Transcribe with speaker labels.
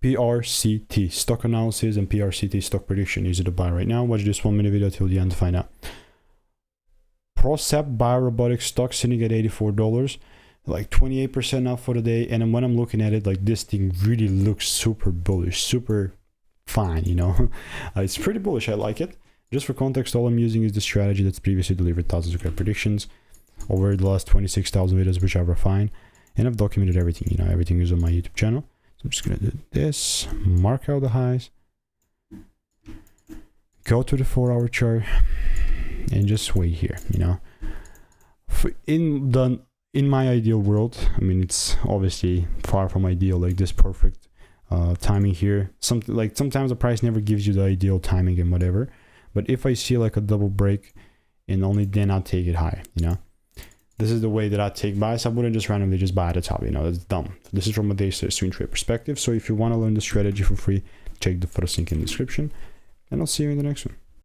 Speaker 1: PRCT stock analysis and PRCT stock prediction. Is it a buy right now? Watch this 1 minute video till the end to find out. Procept Biorobotics stock sitting at $84, like 28% up for the day. And then when I'm looking at it, like this thing really looks super bullish, super fine, you know. It's pretty bullish. I like it. Just for context, all I'm using is the strategy that's previously delivered thousands of great predictions over the last 26,000 videos, which I've refined, and I've documented everything. You know, everything is on my YouTube channel. So I'm just gonna do this, mark out the highs, go to the 4-hour chart, and just wait here. You know, in my ideal world, I mean, it's obviously far from ideal, like this perfect timing here. Sometimes the price never gives you the ideal timing and whatever. But if I see like a double break, and only then I'll take it high, you know. This is the way that I take buys. I wouldn't just randomly just buy at the top, you know, that's dumb. This is from a day swing trade perspective. So if you want to learn the strategy for free, check the first link in the description, and I'll see you in the next one.